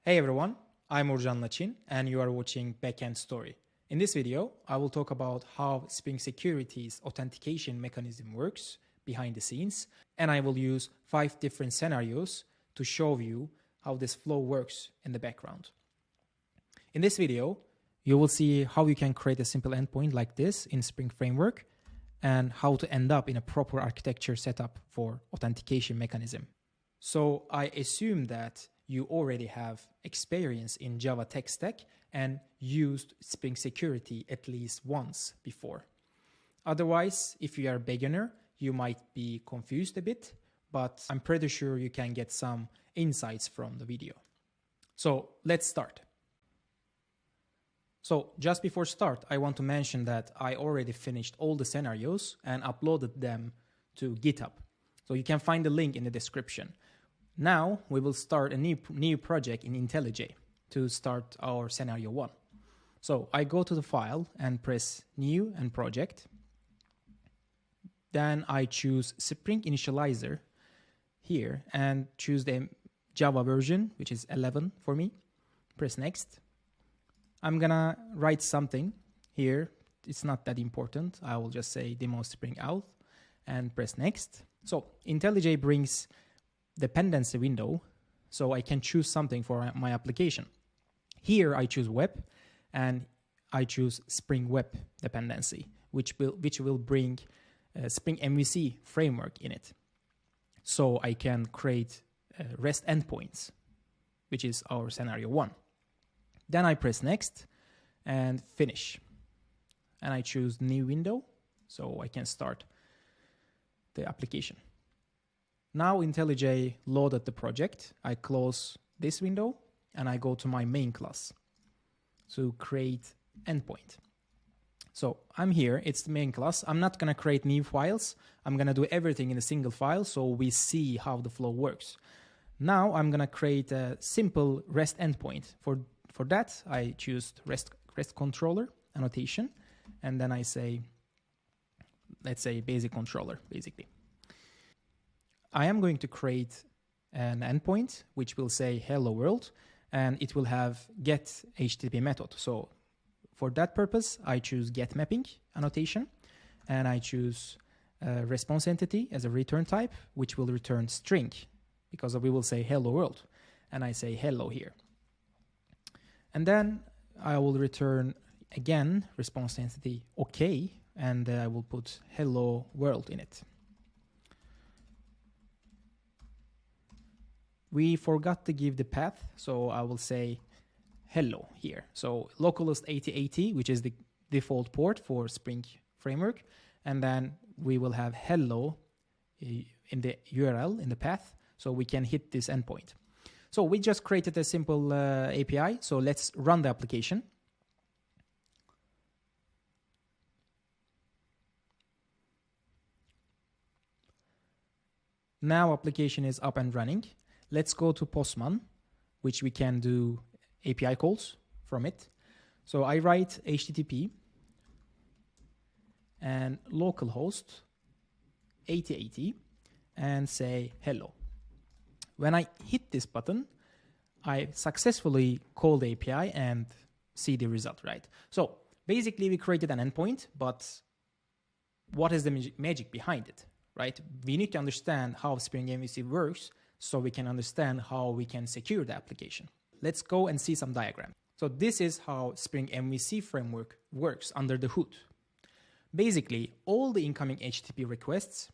Hey everyone, I'm Urjan Lachin and you are watching Backend Story. In this video, I will talk about how Spring Security's authentication mechanism works behind the scenes, and I will use 5 different scenarios to show you how this flow works in the background. In this video, you will see how you can create a simple endpoint like this in Spring Framework and how to end up in a proper architecture setup for authentication mechanism. So I assume that you already have experience in Java tech stack and used Spring Security at least once before. Otherwise, if you are a beginner, you might be confused a bit, but I'm pretty sure you can get some insights from the video. So let's start. So just before start, I want to mention that I already finished all the scenarios and uploaded them to GitHub. So you can find the link in the description. Now we will start a new project in IntelliJ to start our scenario 1. So I go to the file and press new and project. Then I choose Spring Initializer here and choose the Java version, which is 11 for me. Press next. I'm gonna write something here. It's not that important. I will just say demo Spring Auth and press next. So IntelliJ brings dependency window, so I can choose something for my application. Here I choose web and I choose Spring Web dependency, which will bring Spring MVC framework in it. So I can create REST endpoints, which is our scenario 1. Then I press next and finish. And I choose new window, so I can start the application. Now IntelliJ loaded the project. I close this window and I go to my main class to create endpoint. So I'm here, it's the main class. I'm not gonna create new files. I'm gonna do everything in a single file so we see how the flow works. Now I'm gonna create a simple REST endpoint. For that, I choose REST controller annotation, and then I say, let's say basic controller, basically. I am going to create an endpoint which will say hello world, and it will have get HTTP method. So for that purpose, I choose get mapping annotation, and I choose response entity as a return type, which will return string because we will say hello world, and I say hello here. And then I will return again response entity okay, and I will put hello world in it. We forgot to give the path, so I will say hello here. So localhost 8080, which is the default port for Spring Framework, and then we will have hello in the URL, in the path, so we can hit this endpoint. So we just created a simple API, so let's run the application. Now application is up and running. Let's go to Postman, which we can do API calls from it. So I write HTTP and localhost 8080 and say hello. When I hit this button, I successfully call the API and see the result, right? So basically we created an endpoint, but what is the magic behind it, right? We need to understand how Spring MVC works so we can understand how we can secure the application. Let's go and see some diagram. So this is how Spring MVC framework works under the hood. Basically, all the incoming HTTP requests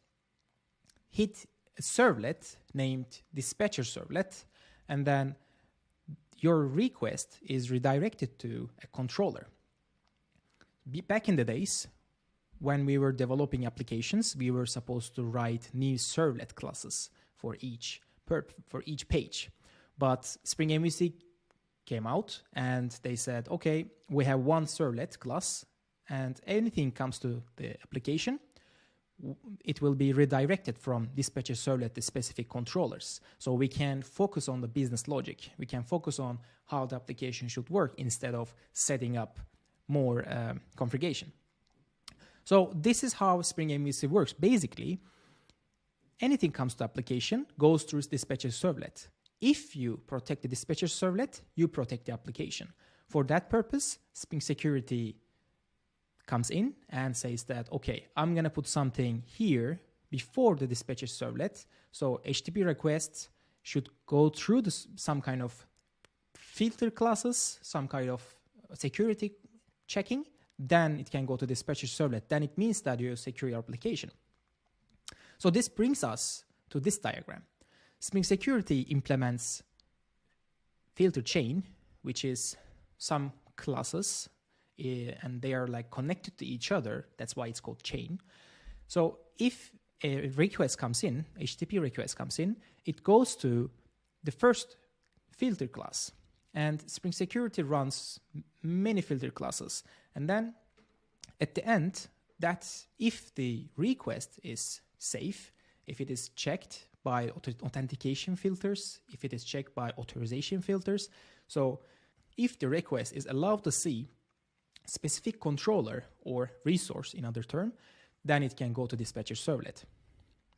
hit a servlet named dispatcher servlet, and then your request is redirected to a controller. Back in the days, when we were developing applications, we were supposed to write new servlet classes for each page. But Spring MVC came out and they said, okay, we have one servlet class, and anything comes to the application, it will be redirected from dispatcher servlet to specific controllers. So we can focus on the business logic. We can focus on how the application should work instead of setting up more configuration. So this is how Spring MVC works. Basically, anything comes to application goes through dispatcher servlet. if you protect the dispatcher servlet, you protect the application. For that purpose, Spring Security comes in and says that, okay, I'm going to put something here before the dispatcher servlet. So HTTP requests should go through some kind of filter classes, some kind of security checking, then it can go to dispatcher servlet. Then it means that you secure your application. So this brings us to this diagram. Spring Security implements filter chain, which is some classes, and they are like connected to each other. That's why it's called chain. So if a request comes in, HTTP request comes in, it goes to the first filter class. And Spring Security runs many filter classes. And then at the end, that's if the request is safe, if it is checked by authentication filters, if it is checked by authorization filters. So if the request is allowed to see specific controller or resource in other term, then it can go to dispatcher servlet.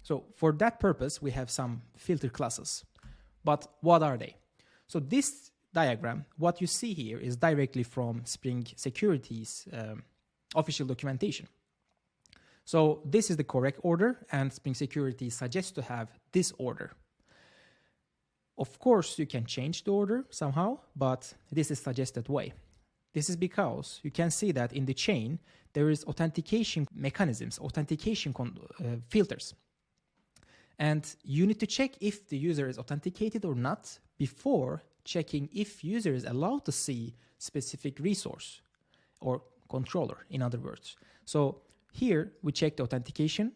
So for that purpose, we have some filter classes. But what are they? So this diagram, what you see here is directly from Spring Security's official documentation. So this is the correct order, and Spring Security suggests to have this order. Of course, you can change the order somehow, but this is suggested way. This is because you can see that in the chain, there is authentication mechanisms, authentication filters. And you need to check if the user is authenticated or not before checking if user is allowed to see specific resource or controller, in other words. So here we check the authentication,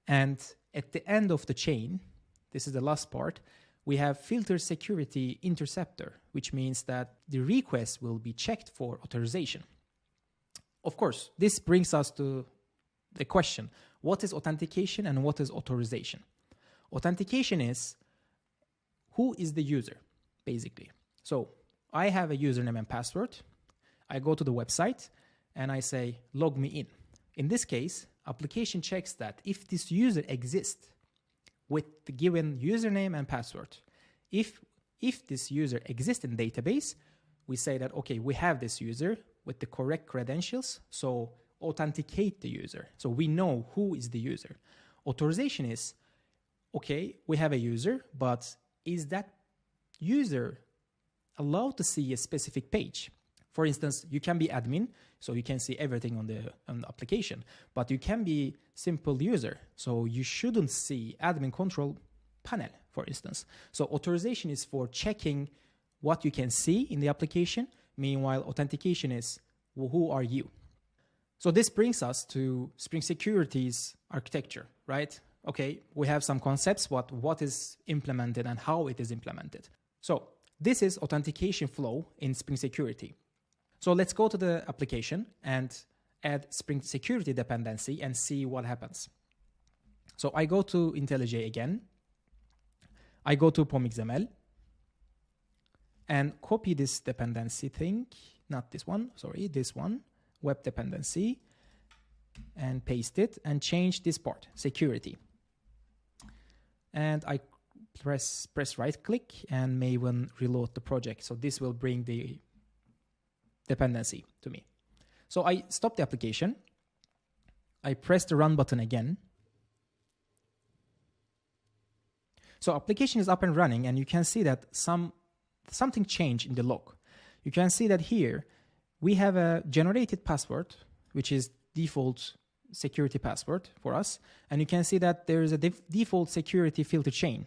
and at the end of the chain, this is the last part, we have filter security interceptor, which means that the request will be checked for authorization. Of course, this brings us to the question, what is authentication and what is authorization? Authentication is who is the user, basically. So I have a username and password. I go to the website and I say, log me in. In this case, application checks that if this user exists with the given username and password, if this user exists in database, we say that, okay, we have this user with the correct credentials, so authenticate the user. So we know who is the user. Authorization is, okay, we have a user, but is that user allowed to see a specific page? For instance, you can be admin, so you can see everything on the application, but you can be simple user, so you shouldn't see admin control panel, for instance. So authorization is for checking what you can see in the application. Meanwhile, authentication is, well, who are you? So this brings us to Spring Security's architecture, right? Okay, we have some concepts, what is implemented and how it is implemented. So this is authentication flow in Spring Security. So let's go to the application and add Spring Security dependency and see what happens. So I go to IntelliJ again. I go to POM.xml and copy this dependency thing, not this one, sorry, this one, web dependency, and paste it and change this part, security. And I press right click and Maven reload the project. So this will bring the dependency to me. So I stop the application. I press the run button again. So application is up and running, and you can see that something changed in the log. You can see that here we have a generated password, which is default security password for us. And you can see that there is a default security filter chain,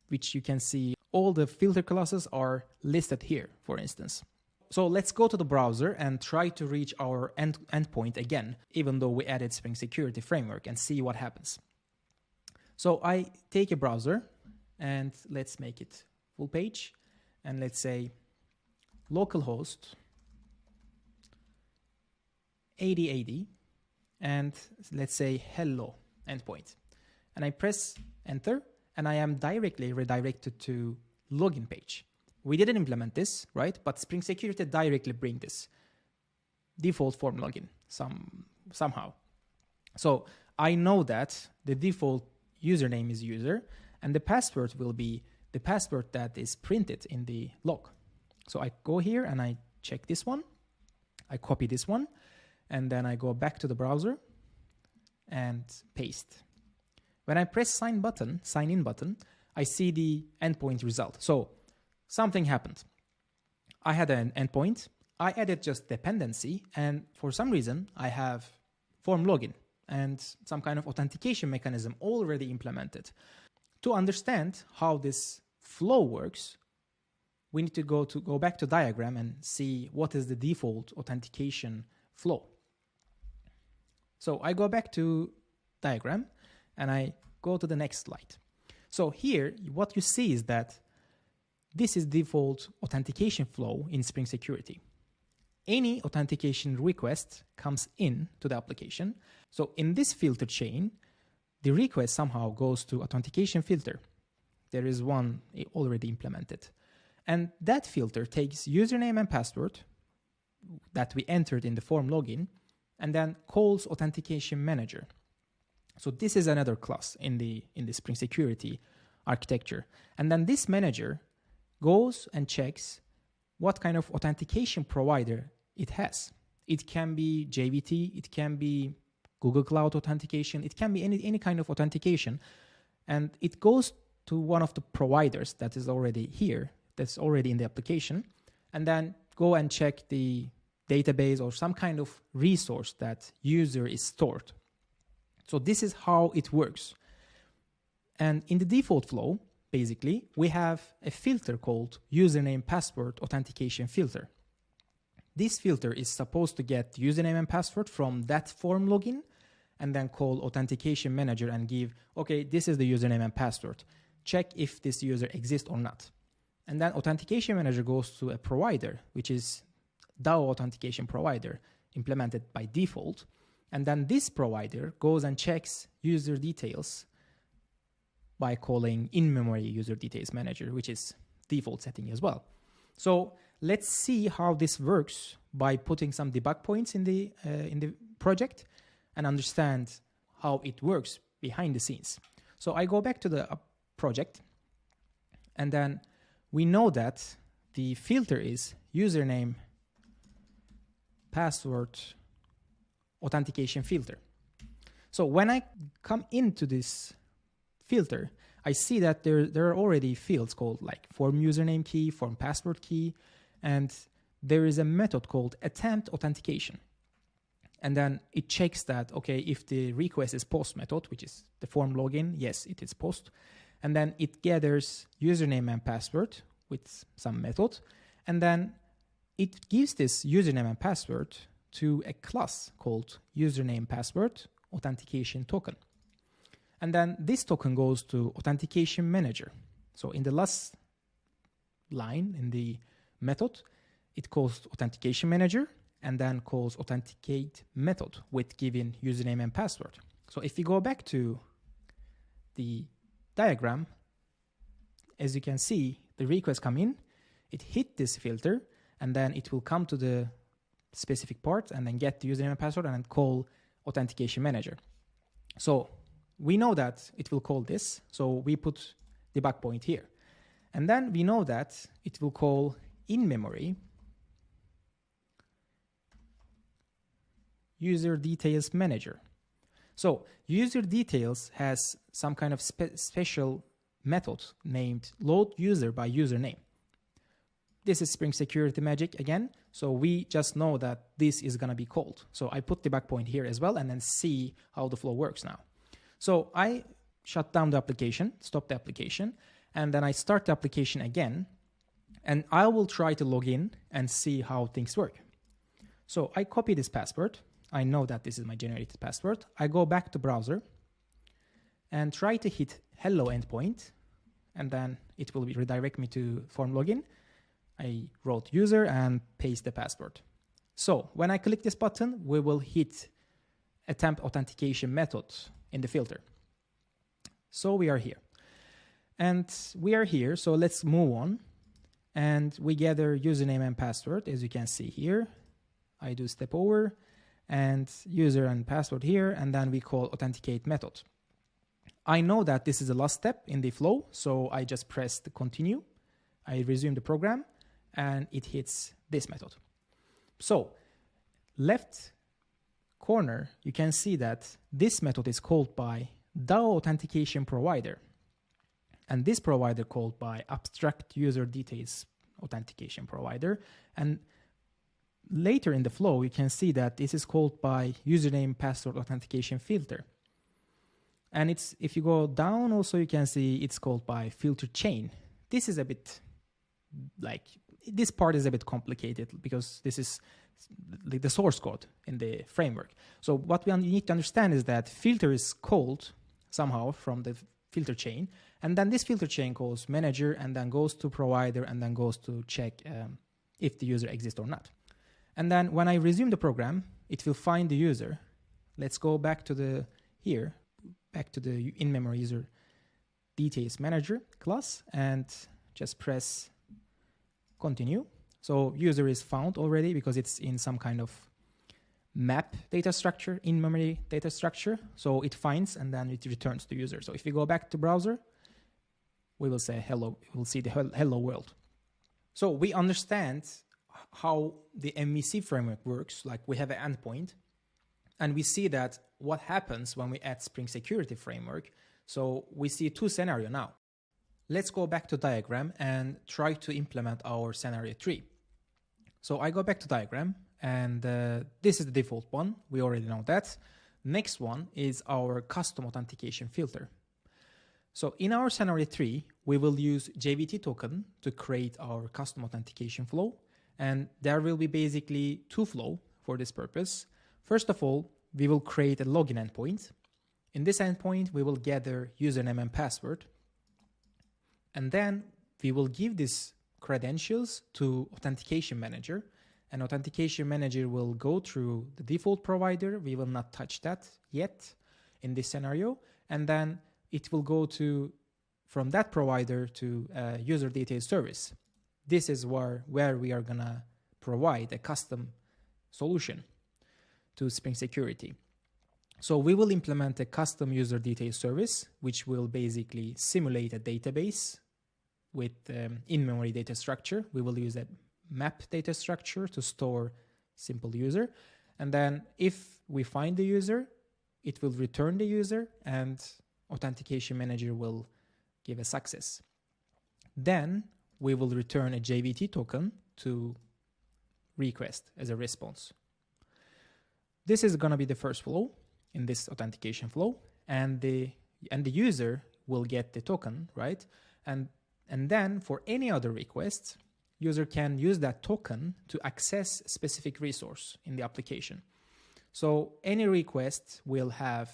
which you can see all the filter classes are listed here, for instance. So let's go to the browser and try to reach our endpoint again, even though we added Spring Security Framework, and see what happens. So I take a browser and let's make it full page. And let's say localhost 8080, and let's say hello endpoint. And I press enter, and I am directly redirected to login page. We didn't implement this, right? But Spring Security directly bring this default form login somehow. So I know that the default username is user, and the password will be the password that is printed in the log. So I go here and I check this one, I copy this one, and then I go back to the browser and paste. When I press sign in button, I see the endpoint result. So something happened. I had an endpoint, I added just dependency, and for some reason I have form login and some kind of authentication mechanism already implemented. To understand how this flow works, we need to go back to diagram and see what is the default authentication flow. So I go back to diagram and I go to the next slide. So here, what you see is that this is default authentication flow in Spring Security. Any authentication request comes in to the application. So in this filter chain, the request somehow goes to authentication filter. There is one already implemented. And that filter takes username and password that we entered in the form login and then calls authentication manager. So this is another class in the Spring Security architecture. And then this manager goes and checks what kind of authentication provider it has. It can be JWT, it can be Google Cloud Authentication, it can be any kind of authentication. And it goes to one of the providers that is already here, that's already in the application, and then go and check the database or some kind of resource that user is stored. So this is how it works. And in the default flow, basically, we have a filter called username password authentication filter. This filter is supposed to get username and password from that form login and then call authentication manager and give, okay, this is the username and password. Check if this user exists or not. And then authentication manager goes to a provider, which is DAO authentication provider implemented by default. And then this provider goes and checks user details by calling in-memory user details manager, which is default setting as well. So let's see how this works by putting some debug points in the project and understand how it works behind the scenes. So I go back to the project, and then we know that the filter is username password authentication filter. So when I come into this filter, I see that there are already fields called like form username key, form password key, and there is a method called attempt authentication. And then it checks that, okay, if the request is post method, which is the form login, yes, it is post. And then it gathers username and password with some method. And then it gives this username and password to a class called username password authentication token. And then this token goes to authentication manager. So in the last line in the method, it calls authentication manager and then calls authenticate method with given username and password. So if we go back to the diagram, as you can see, the request come in, it hit this filter, and then it will come to the specific part and then get the username and password and then call authentication manager. So we know that it will call this, so we put debug point here. And then we know that it will call in memory user details manager. So user details has some kind of special method named load user by username. This is Spring Security magic again, so we just know that this is going to be called. So I put debug point here as well and then see how the flow works now. So I shut down the application, stop the application, and then I start the application again, and I will try to log in and see how things work. So I copy this password. I know that this is my generated password. I go back to browser and try to hit hello endpoint, and then it will redirect me to form login. I wrote user and paste the password. So when I click this button, we will hit attempt authentication method in the filter. So we are here. And we are here, so let's move on. And we gather username and password, as you can see here. I do step over and user and password here, and then we call authenticate method. I know that this is the last step in the flow, so I just press the continue. I resume the program, and it hits this method. So left corner, you can see that this method is called by DAO authentication provider. And this provider called by abstract user details authentication provider. And later in the flow, you can see that this is called by username password authentication filter. And it's, if you go down also, you can see it's called by filter chain. This is a bit like, this part is a bit complicated because this is like the source code in the framework. So what we need to understand is that filter is called somehow from the filter chain, and then this filter chain calls manager and then goes to provider and then goes to check if the user exists or not. And then when I resume the program, it will find the user. Let's go back to the here, back to the in-memory user details manager class and just press continue. So user is found already because it's in some kind of map data structure, in-memory data structure. So it finds and then it returns the user. So if we go back to browser, we will say hello, we'll see the hello world. So we understand how the MVC framework works. Like we have an endpoint and we see that what happens when we add Spring Security Framework. So we see two scenarios now. Let's go back to diagram and try to implement our scenario 3. So I go back to diagram and this is the default one. We already know that. Next one is our custom authentication filter. So in our scenario 3, we will use JVT token to create our custom authentication flow. And there will be basically two flows for this purpose. First of all, we will create a login endpoint. In this endpoint, we will gather username and password. And then we will give these credentials to Authentication Manager. And Authentication Manager will go through the default provider. We will not touch that yet in this scenario. And then it will go to from that provider to UserDetailsService. This is where we are going to provide a custom solution to Spring Security. So we will implement a custom UserDetailsService, which will basically simulate a database with in-memory data structure. We will use a map data structure to store simple user. And then if we find the user, it will return the user and Authentication Manager will give a success. Then we will return a JVT token to request as a response. This is going to be the first flow in this authentication flow, and the user will get the token, right? And then for any other requests, user can use that token to access specific resource in the application. So any request will have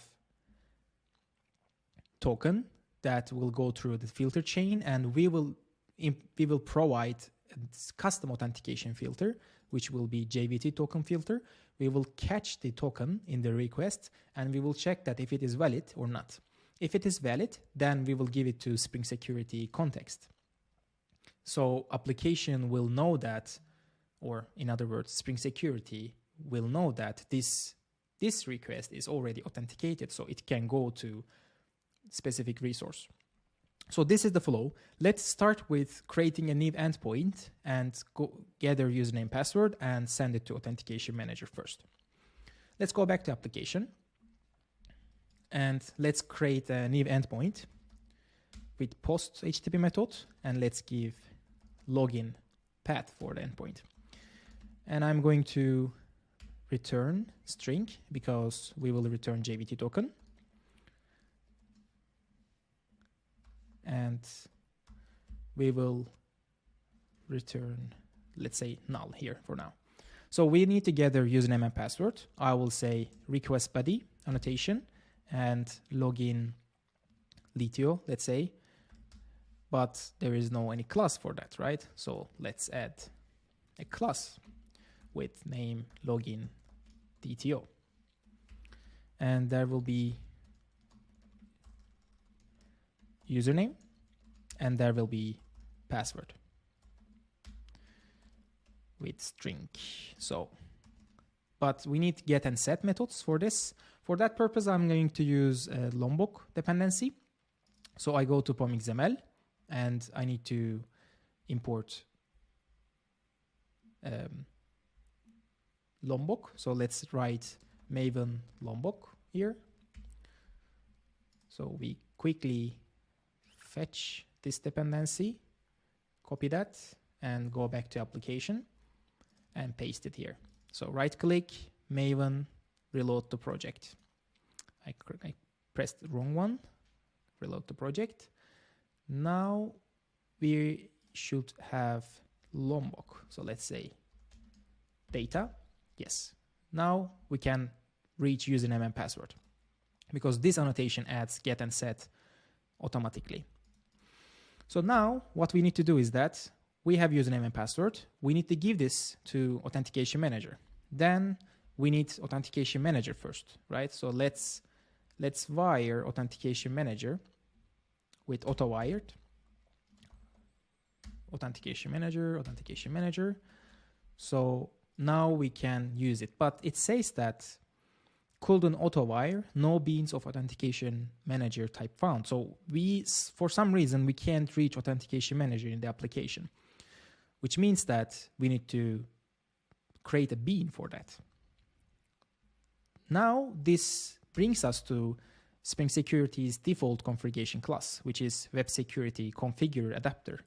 token that will go through the filter chain, and we will provide a custom authentication filter, which will be JVT token filter. We will catch the token in the request, and we will check that if it is valid or not. If it is valid, then we will give it to Spring Security context. So application will know that, or in other words, Spring Security will know that this request is already authenticated, so it can go to specific resource. So this is the flow. Let's start with creating a new endpoint and gather username password and send it to Authentication Manager first. Let's go back to application and let's create a new endpoint with post HTTP method, and let's give login path for the endpoint. And I'm going to return string because we will return JVT token. And we will return, let's say, null here for now. So we need to gather username and password. I will say request body annotation and login Litio, let's say. But there is no any class for that, right? So let's add a class with name login DTO. And there will be username, and there will be password with string. So, but we need get and set methods for this. For that purpose, I'm going to use a Lombok dependency. So I go to pom.xml and I need to import Lombok. So let's write Maven Lombok here. So we quickly fetch this dependency, copy that, and go back to application and paste it here. So right click, Maven, reload the project. I pressed the wrong one, reload the project. Now we should have Lombok. So let's say data. Yes. Now we can reach username and password because this annotation adds get and set automatically. So now what we need to do is that we have username and password. We need to give this to Authentication Manager. Then we need Authentication Manager first, right? So let's wire Authentication Manager with auto-wired. Authentication Manager. So now we can use it, but it says that couldn't auto-wire, no beans of Authentication Manager type found. So for some reason, we can't reach Authentication Manager in the application, which means that we need to create a bean for that. Now this brings us to Spring Security's default configuration class, which is Web Security Configure Adapter.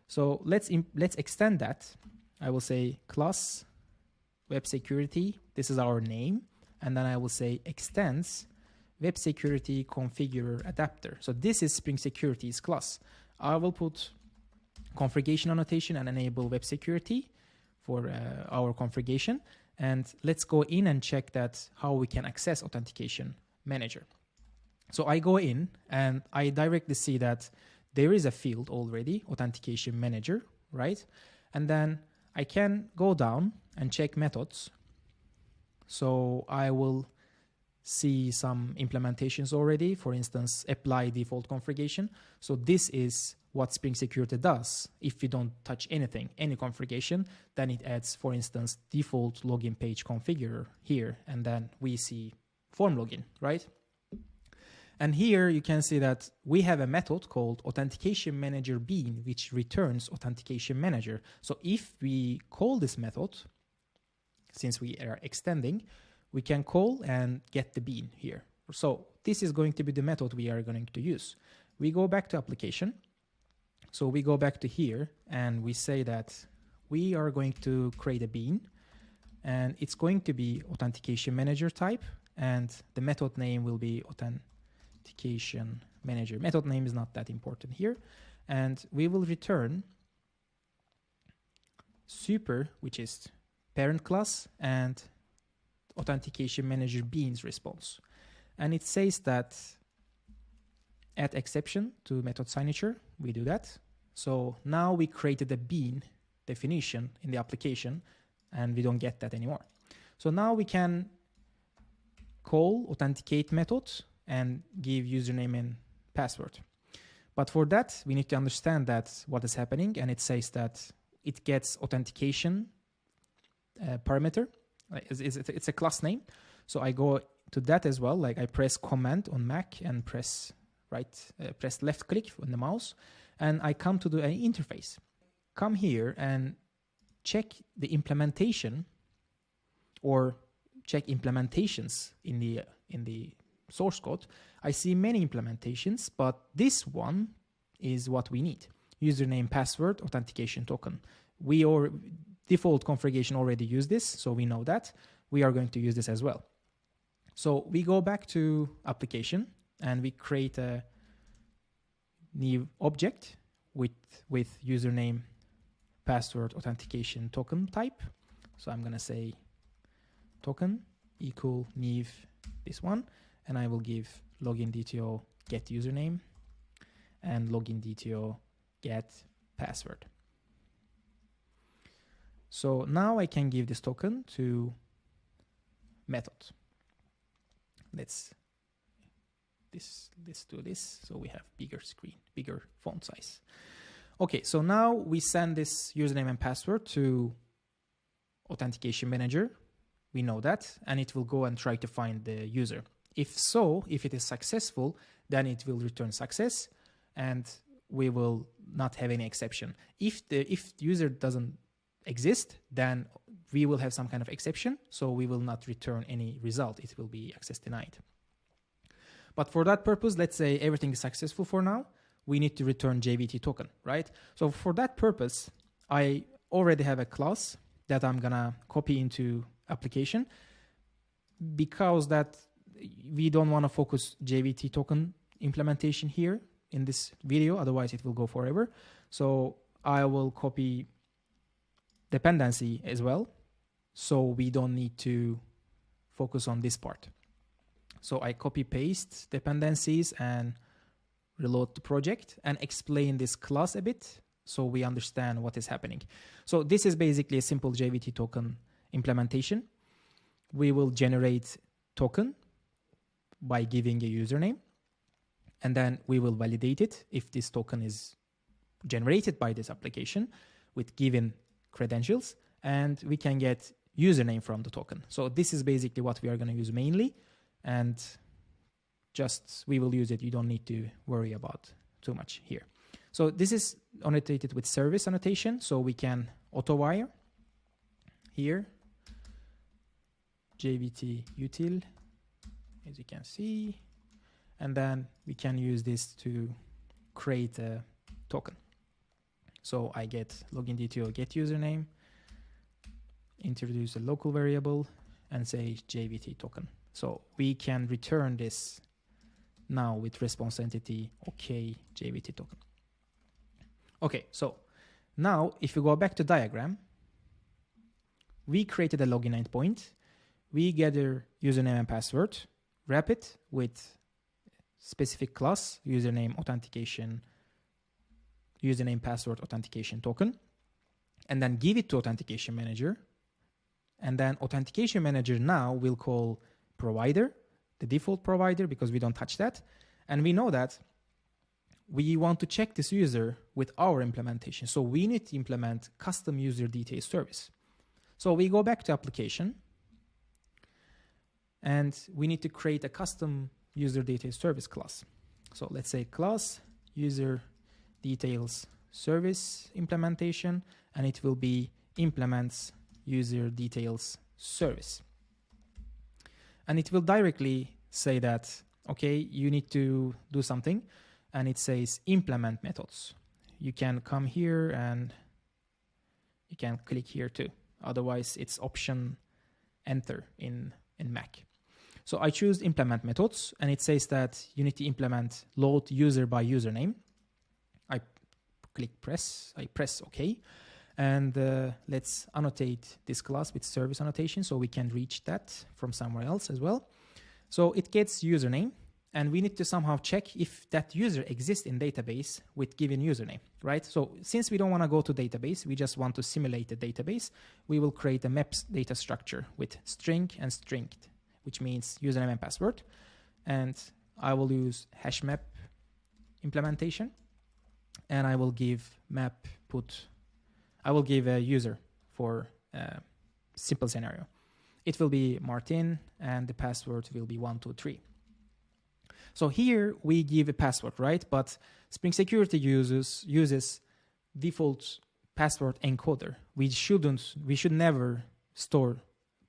So let's extend that. I will say class Web Security. This is our name. And then I will say extends Web Security Configure Adapter. So this is Spring Security's class. I will put configuration annotation and enable web security for our configuration. And let's go in and check that how we can access Authentication Manager. So I go in and I directly see that there is a field already, Authentication Manager, right? And then I can go down and check methods. So I will see some implementations already, for instance, apply default configuration. So this is what Spring Security does. If you don't touch anything, any configuration, then it adds, for instance, default login page configurer here, and then we see form login, right? And here you can see that we have a method called Authentication Manager bean, which returns Authentication Manager. So if we call this method, since we are extending, we can call and get the bean here. So this is going to be the method we are going to use. We go back to application. So we go back to here and we say that we are going to create a bean and it's going to be Authentication Manager type and the method name will be Authentication Manager. Method name is not that important here. And we will return super, which is parent class, and Authentication Manager beans response. And it says that add exception to method signature. We do that. So now we created a bean definition in the application and we don't get that anymore. So now we can call authenticate method and give username and password. But for that, we need to understand that what is happening, and it says that it gets authentication parameter. It's a class name. So I go to that as well. Like I press Command on Mac and press left click on the mouse, and I come to the interface. Come here and check the implementation, or check implementations in the source code. I see many implementations, but this one is what we need. Username, password, authentication token. Default configuration already use this, so we know that. We are going to use this as well. So we go back to application and we create a new object with username, password, authentication token type. So I'm going to say token equal new this one, and I will give login DTO get username and login DTO get password. So now I can give this token to method. Let's do this so we have bigger screen, bigger font size. Okay, so now we send this username and password to Authentication Manager. We know that, and it will go and try to find the user. If it is successful, then it will return success. and we will not have any exception. If the user doesn't exist, then we will have some kind of exception, so we will not return any result. It will be access denied. But for that purpose, let's say everything is successful for now, we need to return JVT token, right? So for that purpose, I already have a class that I'm gonna copy into application, because that we don't want to focus JVT token implementation here in this video, otherwise it will go forever. So I will copy dependency as well, so we don't need to focus on this part. So I copy paste dependencies and reload the project and explain this class a bit so we understand what is happening. So this is basically a simple JVT token implementation. We will generate token by giving a username, and then we will validate it if this token is generated by this application with given credentials, and we can get username from the token. So this is basically what we are going to use mainly, and just we will use it. You don't need to worry about too much here. So this is annotated with service annotation, so we can auto wire here JVT util, as you can see, and then we can use this to create a token. So I get login detail get username, introduce a local variable, and say JVT token. So we can return this now with response entity okay JVT token. Okay, so now if you go back to diagram, we created a login endpoint. We gather username and password, wrap it with specific class, username authentication, username password authentication token, and then give it to authentication manager. And then authentication manager now will call provider, the default provider, because we don't touch that. And we know that we want to check this user with our implementation. So we need to implement custom user details service. So we go back to application, and we need to create a custom user details service class. So let's say class user details service implementation, and it will be implements user details service. And it will directly say that, okay, you need to do something, and it says implement methods. You can come here and you can click here too. Otherwise, it's option enter in Mac. So I choose implement methods, and it says that you need to implement load user by username. I press OK. And let's annotate this class with service annotation so we can reach that from somewhere else as well. So it gets username, and we need to somehow check if that user exists in database with given username, right? So since we don't want to go to database, we just want to simulate the database, we will create a maps data structure with string and string, which means username and password. And I will use hash map implementation, and I will give map put. I will give a user for a simple scenario. It will be Martin, and the password will be 123. So here we give a password, right? But Spring Security uses default password encoder. We should never store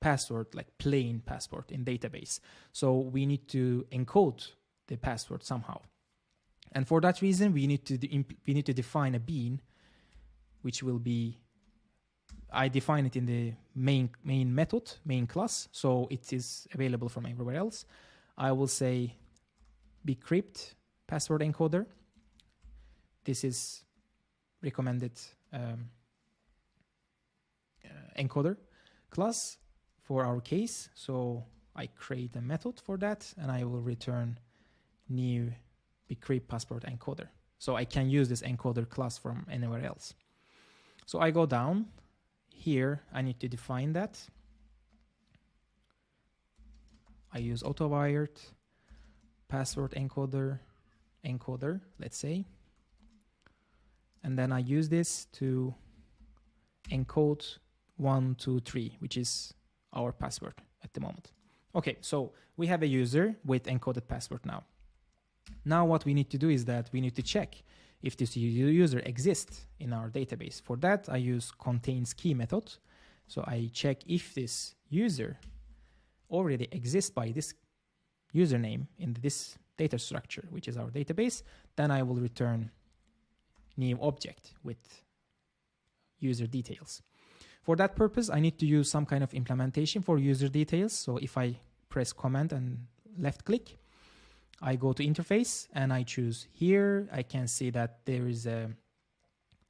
password like plain password in database. So we need to encode the password somehow. And for that reason, we need to define a bean, which will be, I define it in the main method, main class, so it is available from everywhere else. I will say bcrypt password encoder. This is recommended encoder class for our case. So I create a method for that, and I will return new bcrypt password encoder. So I can use this encoder class from anywhere else. So I go down here. I need to define that. I use auto-wired password encoder, let's say. And then I use this to encode 123, which is our password at the moment. Okay, so we have a user with encoded password now. Now what we need to do is that we need to check if this user exists in our database. For that, I use contains key method. So I check if this user already exists by this username in this data structure, which is our database. Then I will return new object with user details. For that purpose, I need to use some kind of implementation for user details. So if I press Command and left click, I go to interface and I choose here. I can see that there is a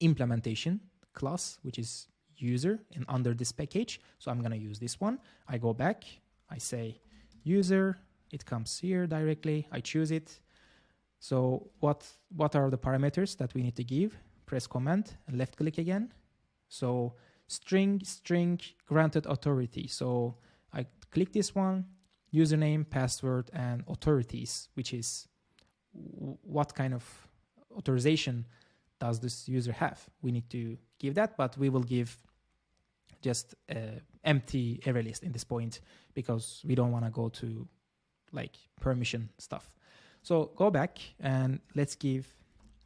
implementation class, which is user and under this package. So I'm going to use this one. I go back, I say user, it comes here directly. I choose it. So what are the parameters that we need to give? Press Command and left click again. So string granted authority. So I click this one, username, password, and authorities, which is what kind of authorization does this user have. We need to give that, but we will give just empty array list in this point because we don't want to go to like permission stuff. So go back and let's give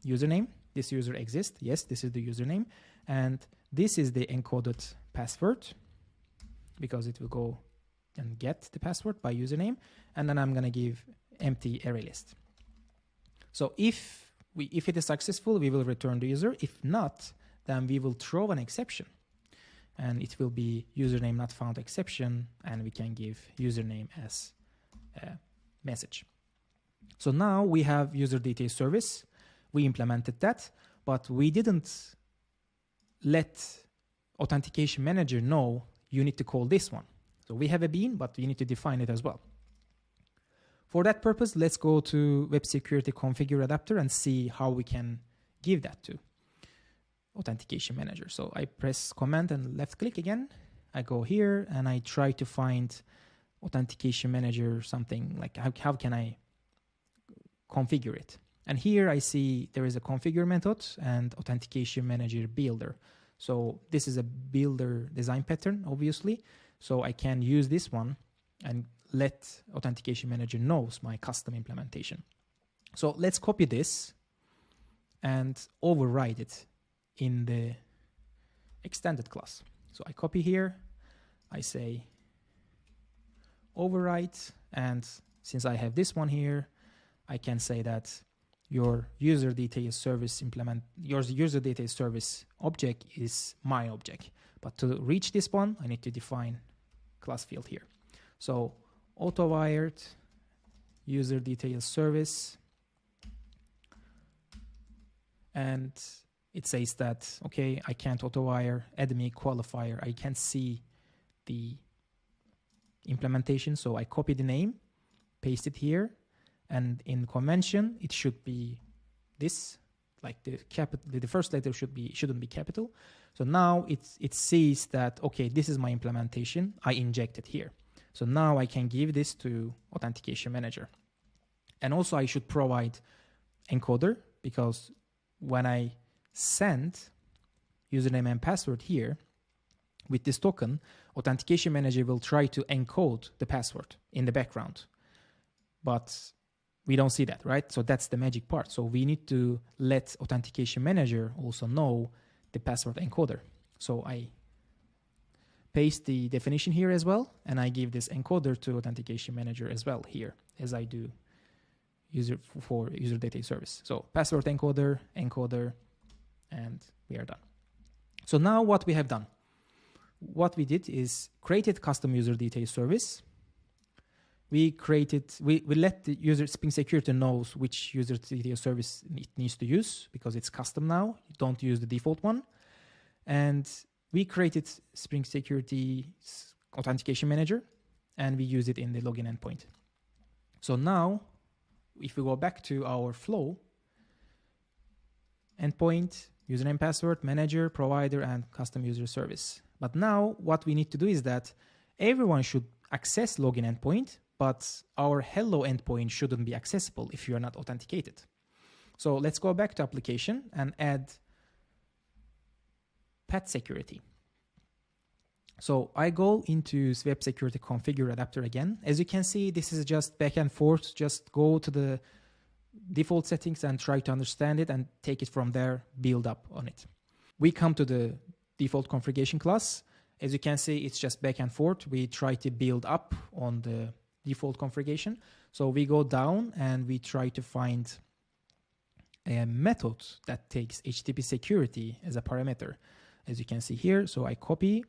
username. This user exists. Yes, this is the username. And this is the encoded password because it will go and get the password by username. And then I'm going to give empty array list. So if it is successful, we will return the user. If not, then we will throw an exception. And it will be username not found exception. And we can give username as a message. So now we have UserDetailsService. We implemented that, but we didn't let Authentication Manager know you need to call this one. So we have a bean, but you need to define it as well. For that purpose, let's go to Web Security Configure Adapter and see how we can give that to Authentication Manager. So I press Command and left click again. I go here and I try to find Authentication Manager, something like how can I configure it? And here I see there is a configure method and Authentication Manager builder. So this is a builder design pattern, obviously. So I can use this one and let Authentication Manager knows my custom implementation. So let's copy this and override it in the extended class. So I copy here, I say override, and since I have this one here, I can say that your UserDetailsService object is my object. But to reach this one, I need to define class field here. So auto-wired UserDetailsService, and it says that, okay, I can't auto-wire, add me qualifier. I can't see the implementation, so I copy the name, paste it here, and in convention, it should be this, like the first letter shouldn't be capital. So now it sees that, okay, this is my implementation. I inject it here. So now I can give this to Authentication Manager. And also I should provide encoder, because when I send username and password here with this token, Authentication Manager will try to encode the password in the background. But we don't see that, right? So that's the magic part. So we need to let Authentication Manager also know the password encoder. So I paste the definition here as well, and I give this encoder to Authentication Manager as well here, as I do for UserDetailsService. So password encoder, and we are done. So now what we have done, what we did is created custom UserDetailsService. We let the user Spring Security knows which UserDetailsService it needs to use because it's custom now. You don't use the default one. And we created Spring Security Authentication Manager, and we use it in the login endpoint. So now, if we go back to our flow, endpoint, username, password, manager, provider, and custom user service. But now what we need to do is that everyone should access login endpoint, but our hello endpoint shouldn't be accessible if you are not authenticated. So let's go back to application and add pet security. So I go into Web Security Configure Adapter again. As you can see, this is just back and forth. Just go to the default settings and try to understand it and take it from there, build up on it. We come to the default configuration class. As you can see, it's just back and forth. We try to build up on the default configuration. So we go down and we try to find a method that takes HTTP security as a parameter, as you can see here. So I copy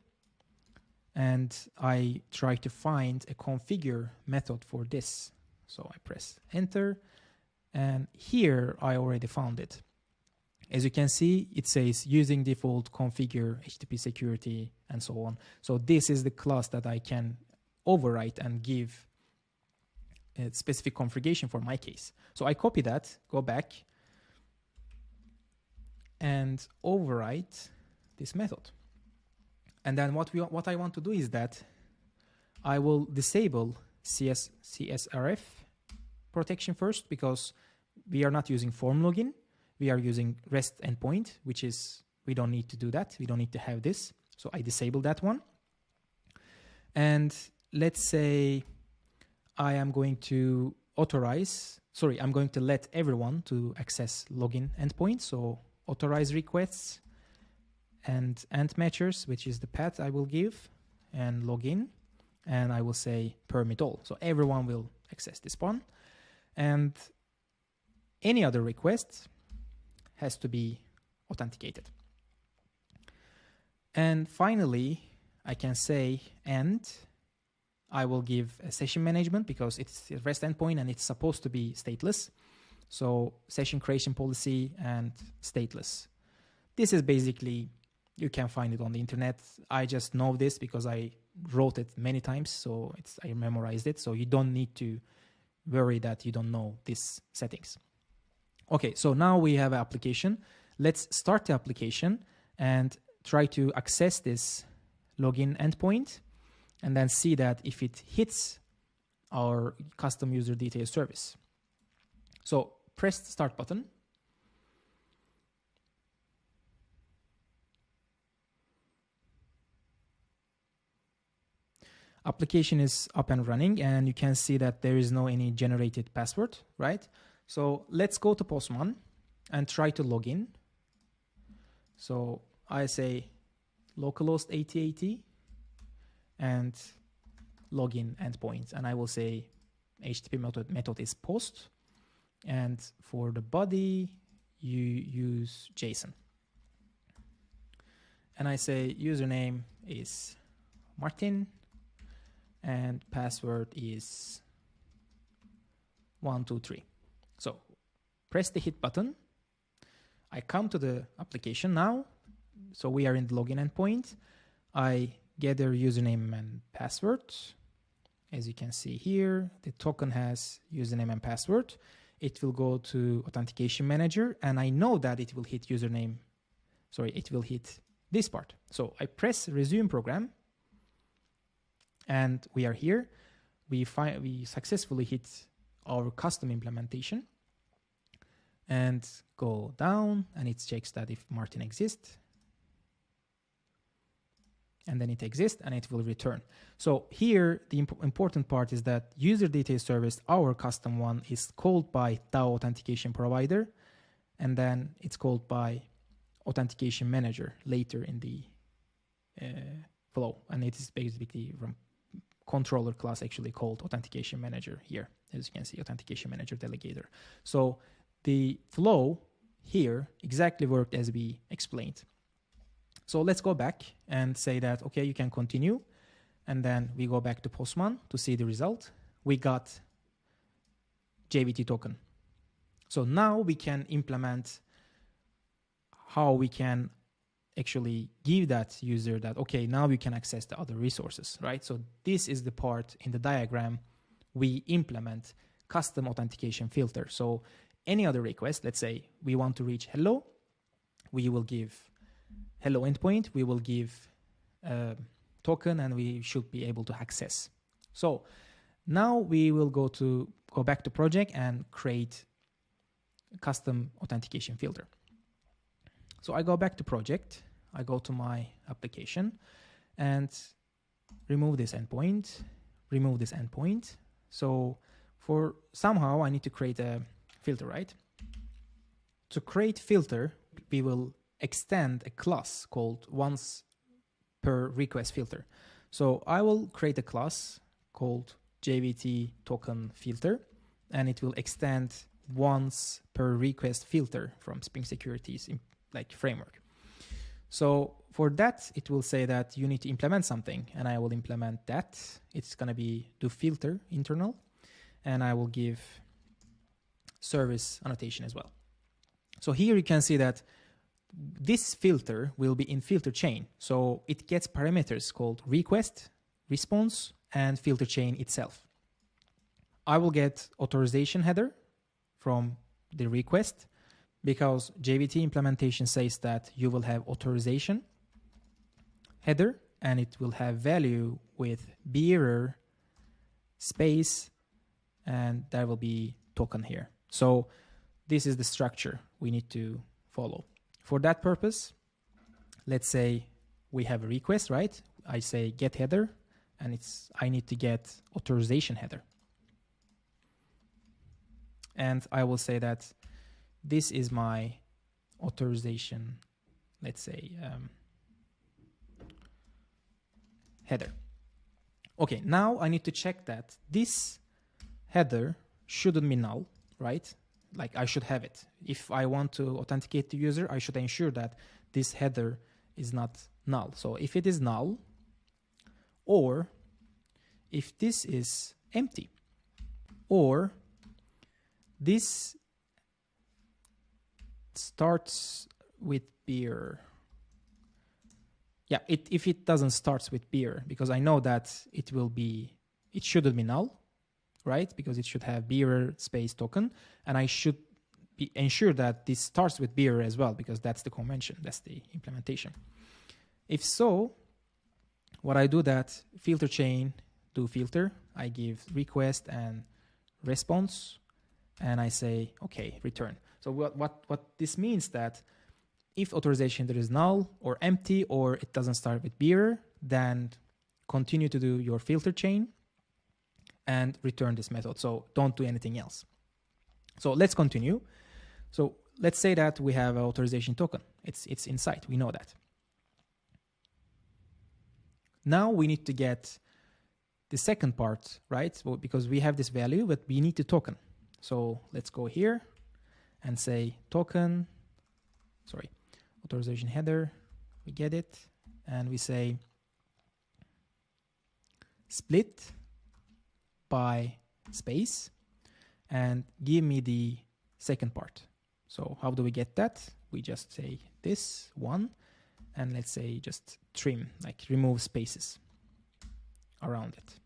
and I try to find a configure method for this. So I press enter, and here I already found it. As you can see, it says using default configure HTTP security and so on. So this is the class that I can overwrite and give a specific configuration for my case. So I copy that, go back, and overwrite this method. And then what I want to do is that I will disable CSRF protection first, because we are not using form login. We are using REST endpoint, which is, we don't need to do that. We don't need to have this. So I disable that one. And let's say I am going to I'm going to let everyone to access login endpoint. So authorize requests and end matchers, which is the path I will give, and login. And I will say permit all. So everyone will access this one. And any other request has to be authenticated. And finally, I can say, and I will give a session management, because it's a REST endpoint and it's supposed to be stateless. So session creation policy and stateless. This is basically, you can find it on the internet. I just know this because I wrote it many times, so I memorized it. So you don't need to worry that you don't know these settings. Okay, so now we have an application. Let's start the application and try to access this login endpoint, and then see that if it hits our custom user details service. So press the start button. Application is up and running, and you can see that there is no any generated password, right? So let's go to Postman and try to log in. So I say localhost 8080 and login endpoint, and I will say HTTP method is post, and for the body you use JSON, and I say username is Martin and password is 123. So press the hit button. I come to the application now. So we are in the login endpoint. I gather username and password. As you can see here, the token has username and password. It will go to Authentication Manager, and I know that it will hit it will hit this part. So I press resume program, and we are here. We successfully hit our custom implementation, and go down, and it checks that if Martin exists, and then it exists, and it will return. So here the important part is that user details service, our custom one, is called by DAO authentication provider, and then it's called by authentication manager later in the flow, and it is basically from controller class actually called authentication manager here. As you can see, authentication manager delegator. So the flow here exactly worked as we explained. So let's go back and say that, okay, you can continue. And then we go back to Postman to see the result. We got JVT token. So now we can implement how we can actually give that user that, okay, now you can access the other resources, right? So this is the part in the diagram we implement custom authentication filter. So any other request, let's say we want to reach hello, we will give hello endpoint, we will give a token, and we should be able to access. So now we will go back to project and create a custom authentication filter. So I go back to project, I go to my application and remove this endpoint. So for somehow I need to create a filter, right? To create filter, we will extend a class called once per request filter. So I will create a class called JVT token filter, and it will extend once per request filter from Spring Security's framework. So for that, it will say that you need to implement something, and I will implement that. It's going to be do filter internal, and I will give service annotation as well. So here you can see that this filter will be in filter chain. So it gets parameters called request, response, and filter chain itself. I will get authorization header from the request, because JVT implementation says that you will have authorization header, and it will have value with bearer space, and there will be token here. So this is the structure we need to follow. For that purpose, let's say we have a request, right? I say get header, and I need to get authorization header. And I will say that this is my authorization, let's say, header. Okay, now I need to check that this header shouldn't be null, right? Like I should have it. If I want to authenticate the user, I should ensure that this header is not null. So if it is null, or if this is empty, or this starts with beer. Yeah, if it doesn't start with beer, because I know that it shouldn't be null, right? Because it should have bearer space token, and I should ensure that this starts with bearer as well, because that's the convention, that's the implementation. If so, what I do that filter chain do filter, I give request and response, and I say okay, return. So what this means that if authorization there is null or empty, or it doesn't start with bearer, then continue to do your filter chain and return this method. So don't do anything else. So let's continue. So let's say that we have an authorization token. It's inside. We know that. Now we need to get the second part, right? Well, because we have this value, but we need the token. So let's go here and say token, authorization header, we get it, and we say split by space and give me the second part. So how do we get that? We just say this one, and let's say just trim, like remove spaces around it.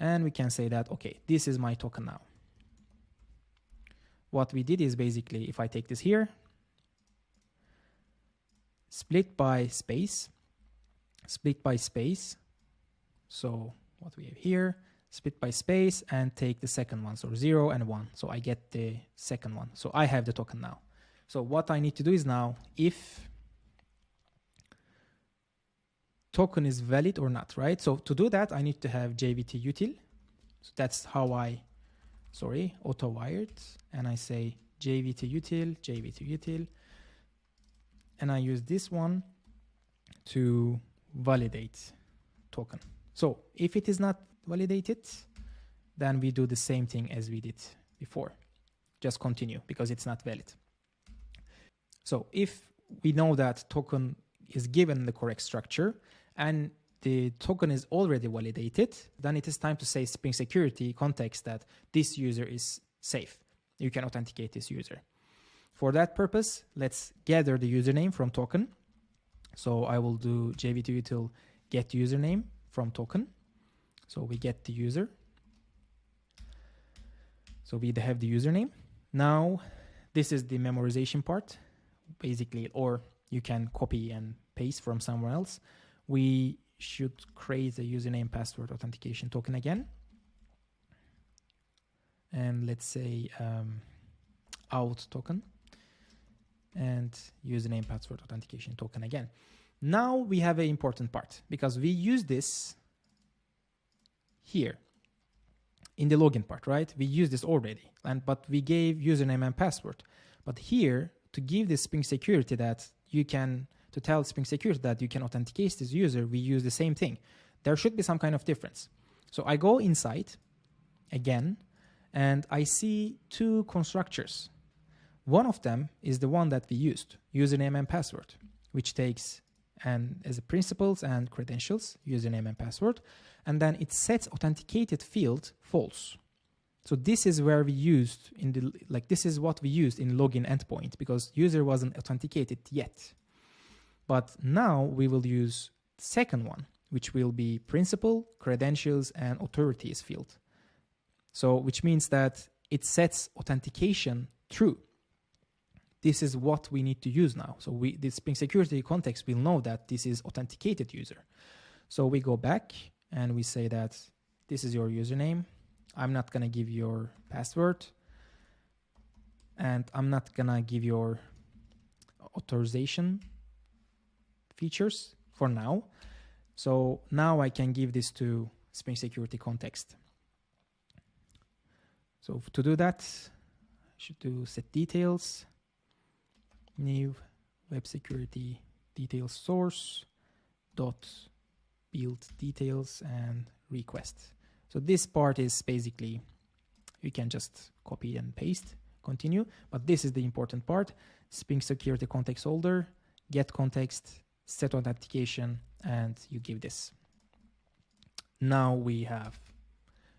And we can say that, okay, this is my token now. What we did is basically, if I take this here, split by space. So what we have here, split by space, and take the second one, so 0 and 1. So I get the second one. So I have the token now. So what I need to do is now, if token is valid or not, right? So to do that, I need to have JVT util. So that's how auto wired, and I say JVT util, and I use this one to validate token. So if it is not validated, then we do the same thing as we did before. Just continue, because it's not valid. So if we know that token is given the correct structure and the token is already validated, then it is time to say Spring Security context that this user is safe. You can authenticate this user. For that purpose, let's gather the username from token. So I will do JVT util get username from token. So we get the user. So we have the username. Now, this is the memorization part, basically, or you can copy and paste from somewhere else. We should create a username password authentication token again. And let's say out token and username password authentication token again. Now we have an important part, because we use this here. in the login part, right? We use this already, but we gave username and password. But here, to give this Spring Security to tell Spring Security that you can authenticate this user, we use the same thing. There should be some kind of difference. So I go inside again, and I see two constructors. One of them is the one that we used, username and password, which takes as a principals and credentials, username and password, and then it sets authenticated field false. So this is where we used this is what we used in login endpoint because user wasn't authenticated yet. But now we will use the second one, which will be principal, credentials, and authorities field. So which means that it sets authentication true. This is what we need to use now. So the Spring Security context will know that this is authenticated user. So we go back and we say that this is your username. I'm not going to give your password. And I'm not going to give your authorization features for now. So now I can give this to Spring Security context. So to do that, I should do set details, new web security details source dot build details and request. So this part is basically, you can just copy and paste, continue, but this is the important part. Spring Security context holder, get context, set authentication, and you give this. Now we have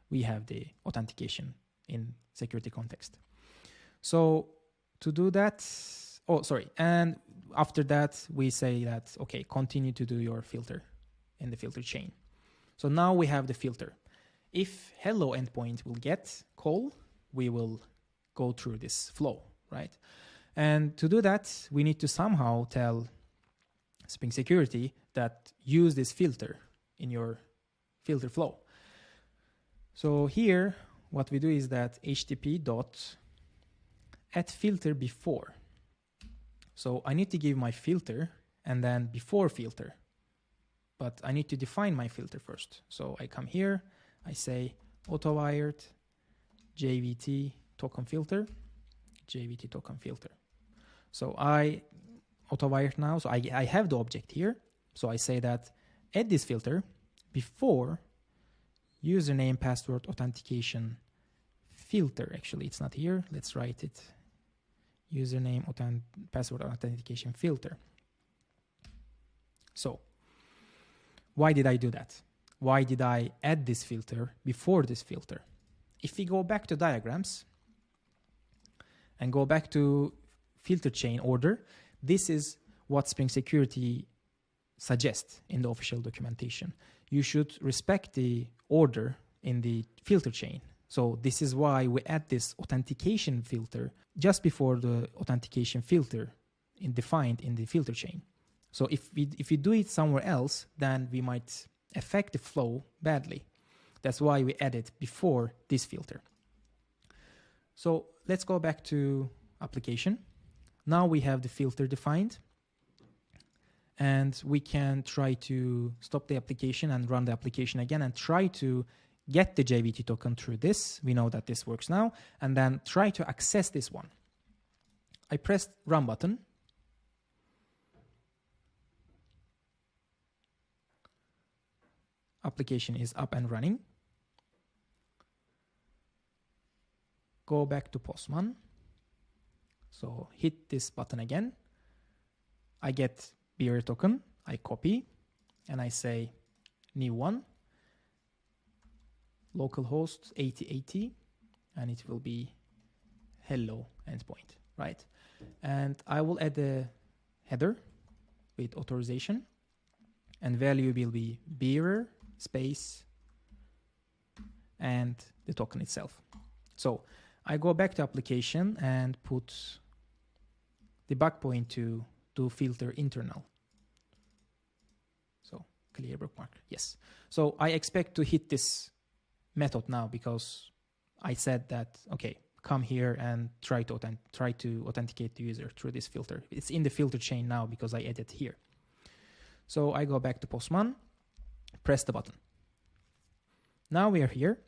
the authentication in security context. So to do that, and after that we say that, okay, continue to do your filter in the filter chain. So now we have the filter. If hello endpoint will get call, we will go through this flow, right? And to do that, we need to somehow tell Spring Security that use this filter in your filter flow. So here, what we do is that HTTP dot add filter before. So I need to give my filter and then before filter, but I need to define my filter first. So I come here, I say auto-wired JVT token filter, JVT token filter. So I auto-wired now, so I have the object here. So I say that add this filter before username password authentication filter. Actually, it's not here. Let's write it. Username password authentication filter. So why did I do that? Why did I add this filter before this filter? If we go back to diagrams and go back to filter chain order, this is what Spring Security suggests in the official documentation. You should respect the order in the filter chain. So this is why we add this authentication filter just before the authentication filter defined in the filter chain. So if we do it somewhere else, then we might affect the flow badly. That's why we add it before this filter. So let's go back to application. Now we have the filter defined, and we can try to stop the application and run the application again and try to get the JVT token through this. We know that this works now, and then try to access this one. I pressed run button. Application is up and running. Go back to Postman. So hit this button again. I get bearer token. I copy and I say new one. Localhost 8080, and it will be hello endpoint, right? And I will add a header with authorization, and value will be bearer space and the token itself. So I go back to application and put the bug point to filter internal. So clear bookmark, yes. So I expect to hit this method now because I said that, okay, come here and try to authenticate the user through this filter. It's in the filter chain now because I added here. So I go back to Postman, press the button. Now we are here,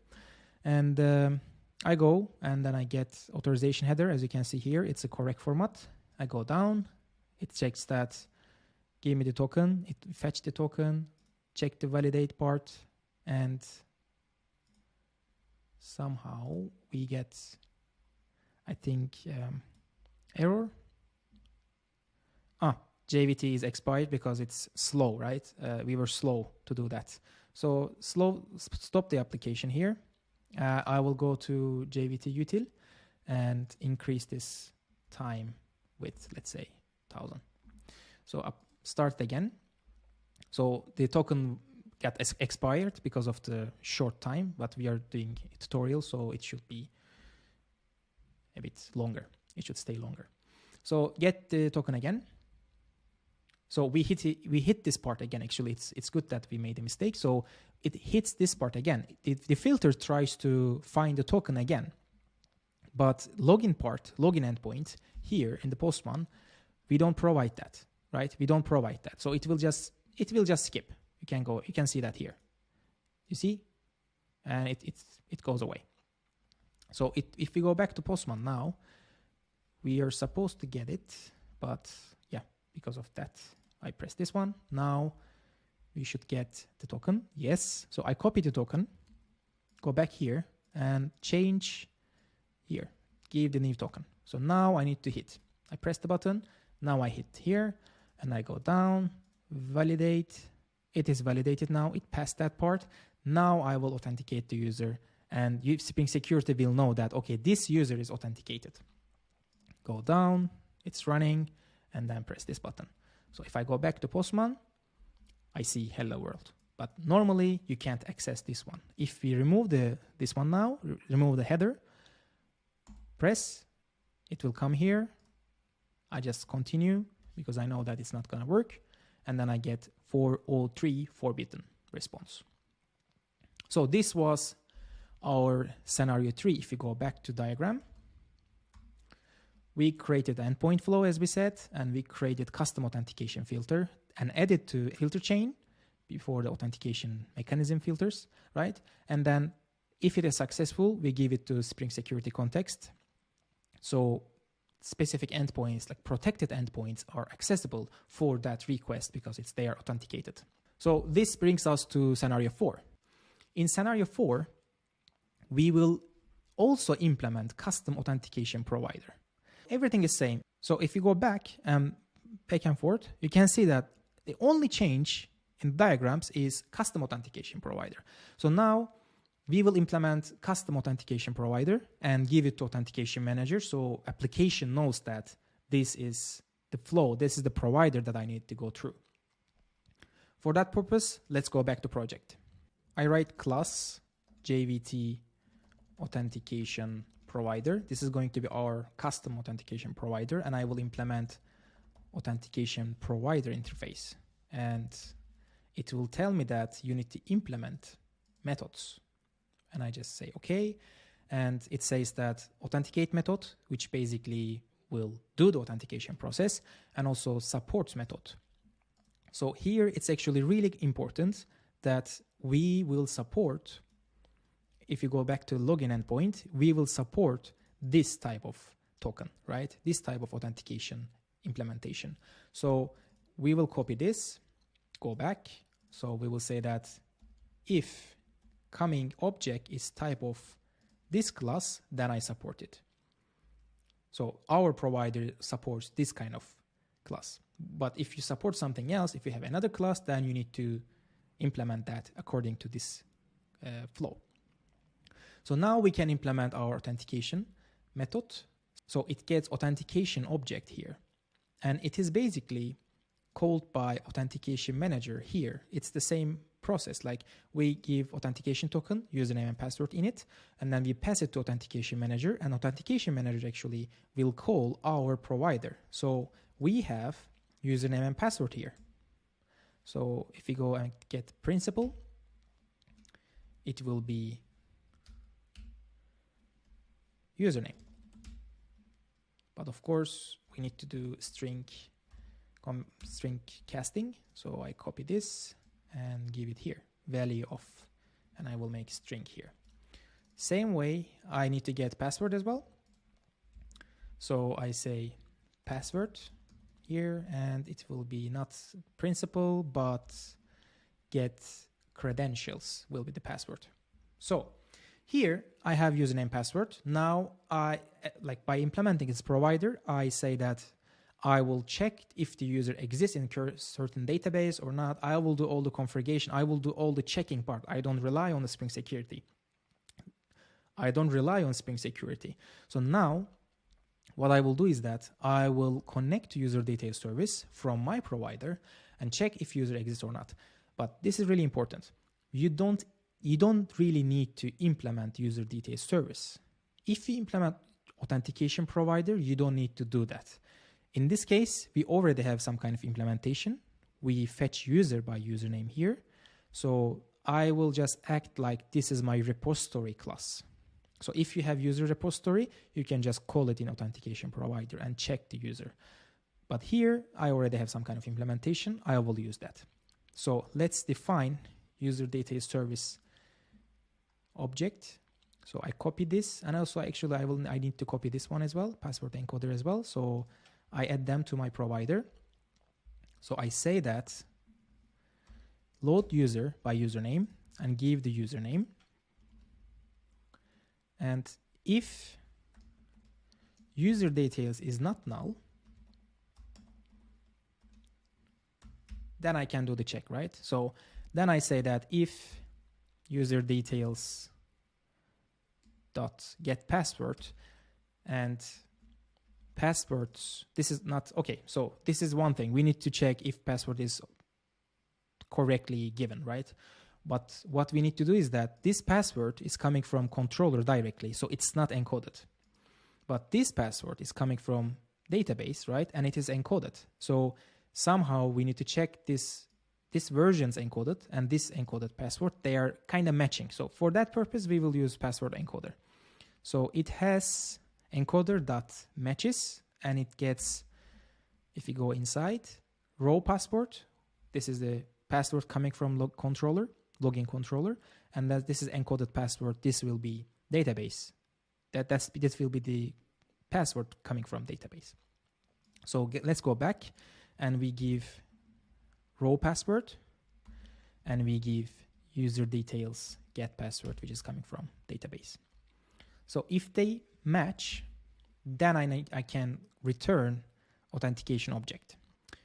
And I go and then I get authorization header. As you can see here, it's a correct format. I go down, it checks that, give me the token, it fetch the token, check the validate part, and somehow we get, I think, error. JVT is expired because it's slow, right? We were slow to do that. So stop the application here. I will go to JVT util and increase this time with, let's say, 1000. So start again. So the token got expired because of the short time, but we are doing a tutorial, so it should be a bit longer. It should stay longer. So get the token again. So we hit this part again. Actually, it's good that we made a mistake. So it hits this part again. The filter tries to find the token again, but login endpoint here in the Postman, we don't provide that, right? We don't provide that. So it will just skip. You can see that here. You see, and it goes away. So if we go back to Postman now, we are supposed to get it, but yeah, because of that, I press this one. Now we should get the token. Yes. So I copy the token, go back here and change here, give the new token. So now I need to hit. I press the button. Now I hit here and I go down, validate. It is validated now. It passed that part. Now I will authenticate the user, and Spring Security will know that, okay, this user is authenticated. Go down, it's running, and then press this button. So if I go back to Postman, I see hello world. But normally you can't access this one. If we remove this one now, remove the header, press, it will come here. I just continue because I know that it's not gonna work. And then I get 403 forbidden response. So this was our scenario 3. If you go back to diagram, we created endpoint flow, as we said, and we created custom authentication filter and added to filter chain before the authentication mechanism filters, right? And then if it is successful, we give it to Spring Security context. So specific endpoints, like protected endpoints, are accessible for that request because they are authenticated. So this brings us to scenario 4. In scenario 4, we will also implement custom authentication provider. Everything is same. So if you go back and forth, you can see that the only change in diagrams is custom authentication provider. So now we will implement custom authentication provider and give it to authentication manager. So application knows that this is the flow, this is the provider that I need to go through. For that purpose, let's go back to project. I write class JVT authentication provider. This is going to be our custom authentication provider, and I will implement authentication provider interface. And it will tell me that you need to implement methods. And I just say, okay. And it says that authenticate method, which basically will do the authentication process, and also supports method. So here it's actually really important that we will support, if you go back to login endpoint, we will support this type of token, right? This type of authentication implementation. So we will copy this, go back. So we will say that if coming object is type of this class, then I support it. So our provider supports this kind of class. But if you support something else, if you have another class, then you need to implement that according to this flow. So now we can implement our authentication method. So it gets authentication object here. And it is basically called by authentication manager here. It's the same process. Like we give authentication token, username and password in it, and then we pass it to authentication manager, and authentication manager actually will call our provider. So we have username and password here. So if we go and get principal, it will be username. But of course, we need to do string casting. So I copy this and give it here, value of, and I will make string here. Same way, I need to get password as well. So I say password here, and it will be not principal, but get credentials will be the password. So here I have username password. Now like by implementing its provider, I say that I will check if the user exists in a certain database or not. I will do all the configuration. I will do all the checking part. I don't rely on the Spring security. So now what I will do is that I will connect to UserDetailsService from my provider and check if user exists or not. But this is really important. You don't really need to implement UserDetailsService. If you implement authentication provider, you don't need to do that. In this case, we already have some kind of implementation. We fetch user by username here. So I will just act like this is my repository class. So if you have user repository, you can just call it in authentication provider and check the user. But here, I already have some kind of implementation. I will use that. So let's define UserDetailsService object. So I copy this, and also actually I need to copy this one as well, password encoder as well. So I add them to my provider. So I say that load user by username and give the username. And if user details is not null, then I can do the check, right? So then I say that if user details dot get password and passwords, this is not okay. So this is one thing. We need to check if password is correctly given, right? But what we need to do is that this password is coming from controller directly, so it's not encoded. But this password is coming from database, right? And it is encoded. So somehow we need to check this version's encoded and this encoded password. They are kind of matching. So for that purpose, we will use password encoder. So it has encoder dot matches, and it gets, if you go inside, row password. This is the password coming from login controller, and that this is encoded password. This will be database. This will be the password coming from database. So let's go back, and we give row password, and we give user details get password, which is coming from database. So if they match, then I can return authentication object.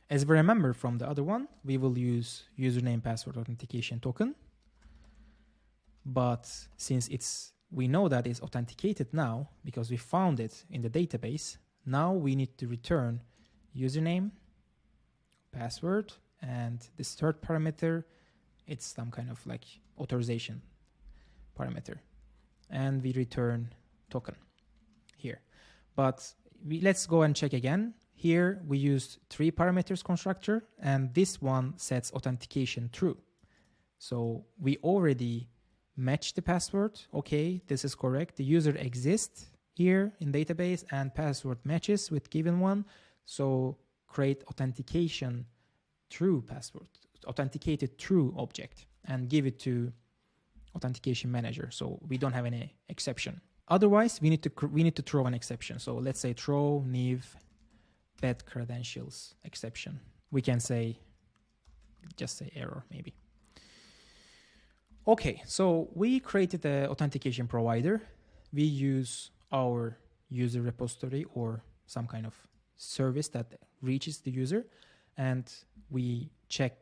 As we remember from the other one, we will use username password authentication token. But since we know that it's authenticated now because we found it in the database, now we need to return username, password, and this third parameter, it's some kind of like authorization parameter. And we return token here. But let's go and check again. Here we used 3 parameters constructor, and this one sets authentication true. So we already matched the password. Okay, this is correct. The user exists here in database and password matches with given one. So create authentication true password, authenticated true object, and give it to authentication manager. So we don't have any exception. Otherwise, we need to throw an exception. So let's say throw niv bad credentials exception. We can just say error maybe. Okay, so we created the authentication provider. We use our user repository or some kind of service that reaches the user, and we check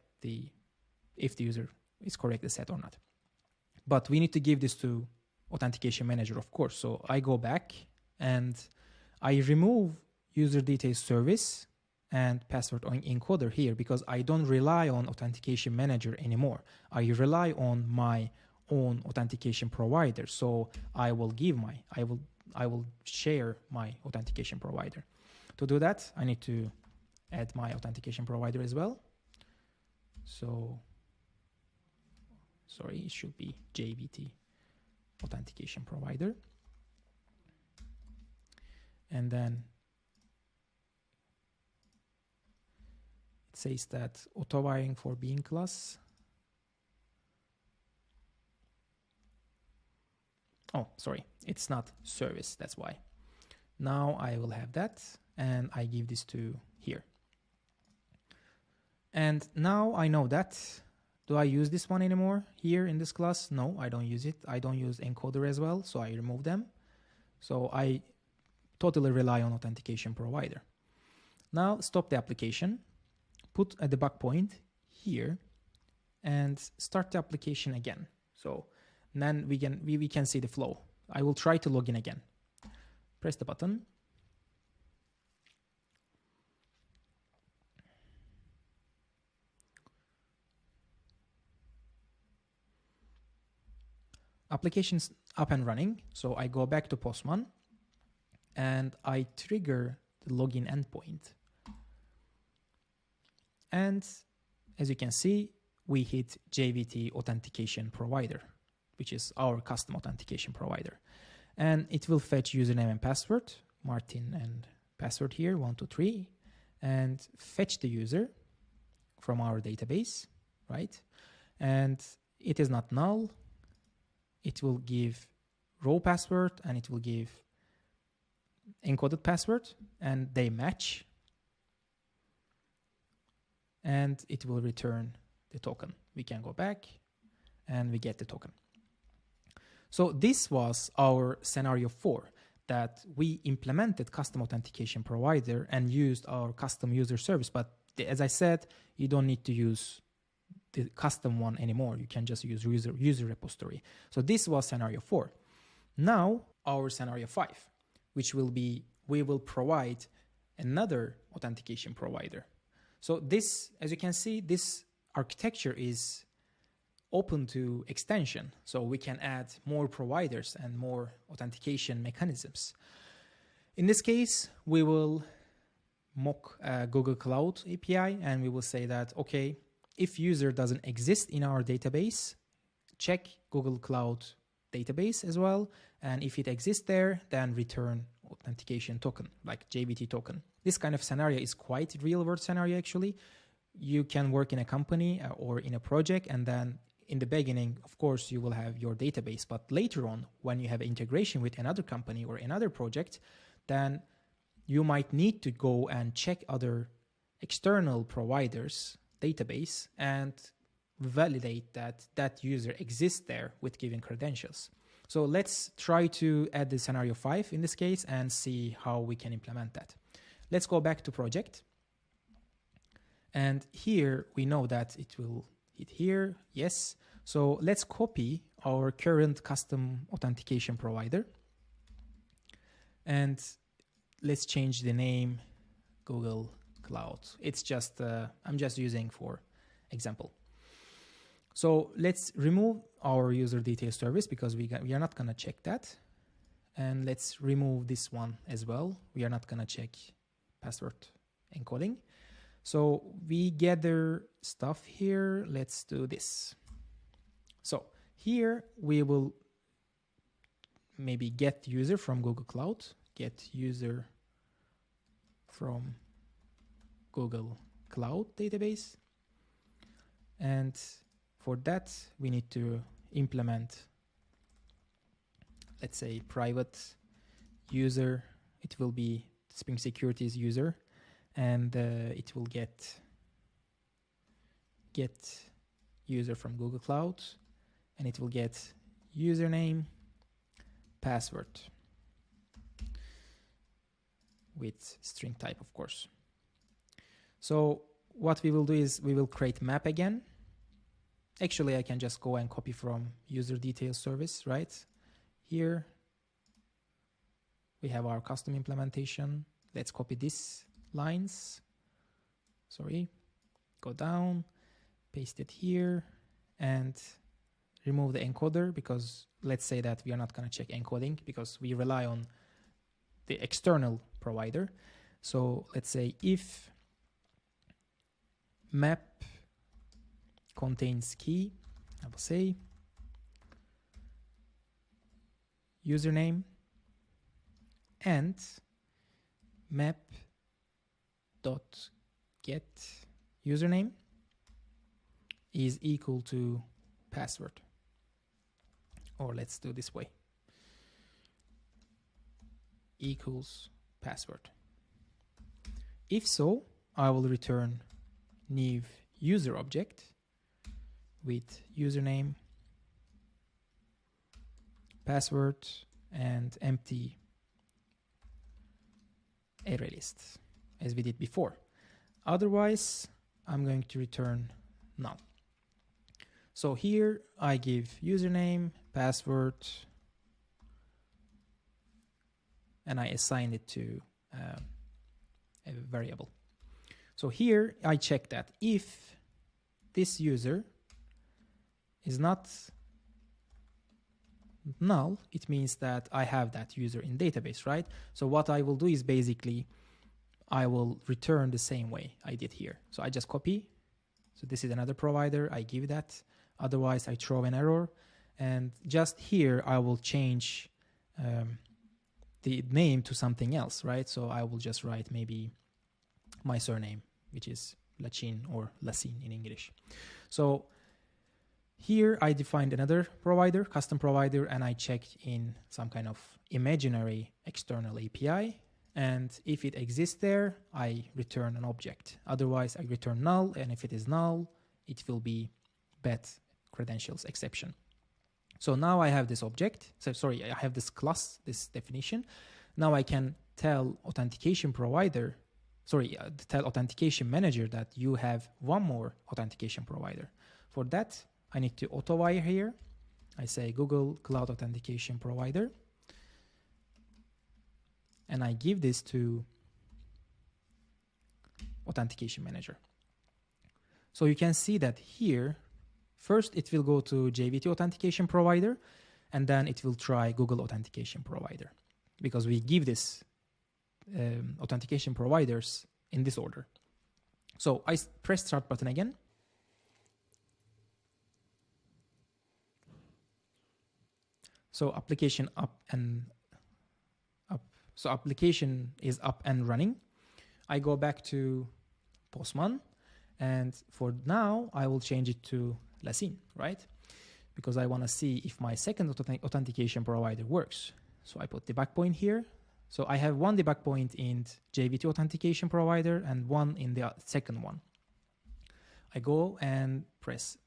if the user is correctly set or not. But we need to give this to authentication manager, of course. So I go back and I remove UserDetailsService and password encoder here because I don't rely on authentication manager anymore. I rely on my own authentication provider. So I will share my authentication provider. To do that, I need to add my authentication provider as well. So, sorry, it should be JVT authentication provider. And then it says that auto wiring for being class. Oh, sorry, it's not service, that's why. Now I will have that, and I give this to here. And now I know that. Do I use this one anymore here in this class? No, I don't use it. I don't use encoder as well, so I remove them. So I totally rely on authentication provider. Now stop the application, put a debug point here, and start the application again. So then we can see the flow. I will try to log in again. Press the button. Application's up and running. So I go back to Postman and I trigger the login endpoint. And as you can see, we hit JVT authentication provider, which is our custom authentication provider. And it will fetch username and password, Martin and password here, 123, and fetch the user from our database, right? And it is not null. It will give raw password and it will give encoded password, and they match. And it will return the token. We can go back and we get the token. So this was our scenario 4, that we implemented custom authentication provider and used our custom user service. But as I said, you don't need to use the custom one anymore. You can just use user repository. So this was scenario 4. Now our scenario 5, which will be, we will provide another authentication provider. So this, as you can see, this architecture is open to extension. So we can add more providers and more authentication mechanisms. In this case, we will mock Google Cloud API, and we will say that, okay, if user doesn't exist in our database, check Google Cloud database as well. And if it exists there, then return authentication token, like JVT token. This kind of scenario is quite real world scenario actually. You can work in a company or in a project, and then in the beginning, of course, you will have your database. But later on, when you have integration with another company or another project, then you might need to go and check other external providers' database and validate that that user exists there with given credentials. So let's try to add the scenario 5 in this case and see how we can implement that. Let's go back to project. And here we know that it will hit here, yes. So let's copy our current custom authentication provider. And let's change the name Google Cloud. It's just, I'm just using for example. So let's remove our user details service because we are not gonna check that. And let's remove this one as well. We are not gonna check password encoding. So we gather stuff here. Let's do this. So here we will maybe get user from Google Cloud, get user from Google Cloud database. And for that, we need to implement, let's say, private user. It will be Spring Securities user, and it will get user from Google Cloud, and it will get username, password with string type, of course. So what we will do is we will create map again. Actually, I can just go and copy from UserDetailsService, right? Here we have our custom implementation. Let's copy these lines. Sorry, go down, paste it here, and remove the encoder, because let's say that we are not going to check encoding because we rely on the external provider. So let's say if map contains key, I will say username and map dot get username is equal to password. Or let's do this way. equals password. If so, I will return new user object with username, password, and empty array list as we did before. Otherwise, I'm going to return null. So here I give username, password, and I assign it to a variable. So here I check that if this user is not null, it means that I have that user in database, right? So what I will do is basically I will return the same way I did here. So I just copy. So this is another provider. I give that. Otherwise, I throw an error. And just here, I will change the name to something else, right? So I will just write maybe my surname, which is Lachin or Lacin in English. So here I defined another provider, custom provider, and I checked in some kind of imaginary external API. And if it exists there, I return an object. Otherwise, I return null. And if it is null, it will be bad credentials exception. So now I have this object. So sorry, I have this class, this definition. Now I can tell authentication provider, tell authentication manager that you have one more authentication provider. For that, I need to auto-wire here. I say Google Cloud Authentication Provider. And I give this to Authentication Manager. So you can see that here, first it will go to JVT Authentication Provider, and then it will try Google Authentication Provider, because we give this authentication providers in this order. So I press start button again. So application up. So application is up and running. I go back to Postman, and for now, I will change it to Lacin, right? Because I want to see if my second authentication provider works. So I put debug point here. So I have one debug point in JVT authentication provider and one in the second one. I go and press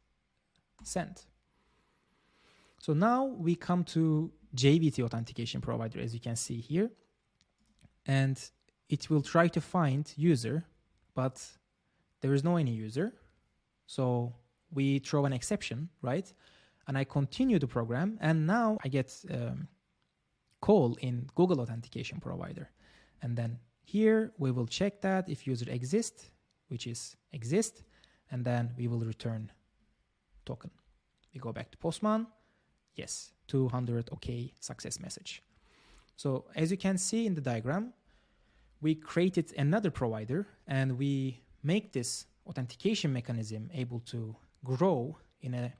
send. So now we come to JVT authentication provider, as you can see here. And it will try to find user, but there is no any user. So we throw an exception, right? And I continue the program. And now I get call in Google Authentication Provider. And then here we will check that if user exists, which is exist. And then we will return token. We go back to Postman. Yes, 200 OK success message. So as you can see in the diagram, we created another provider and we make this authentication mechanism able to grow in a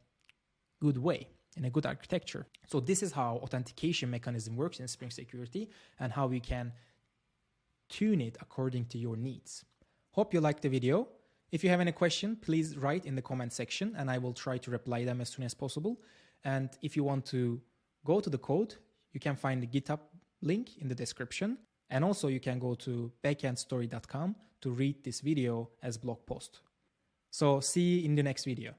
good way, in a good architecture. So this is how authentication mechanism works in Spring Security and how we can tune it according to your needs. Hope you liked the video. If you have any question, please write in the comment section and I will try to reply them as soon as possible. And if you want to go to the code, you can find the GitHub link in the description. And also you can go to backendstory.com to read this video as blog post. So see you in the next video.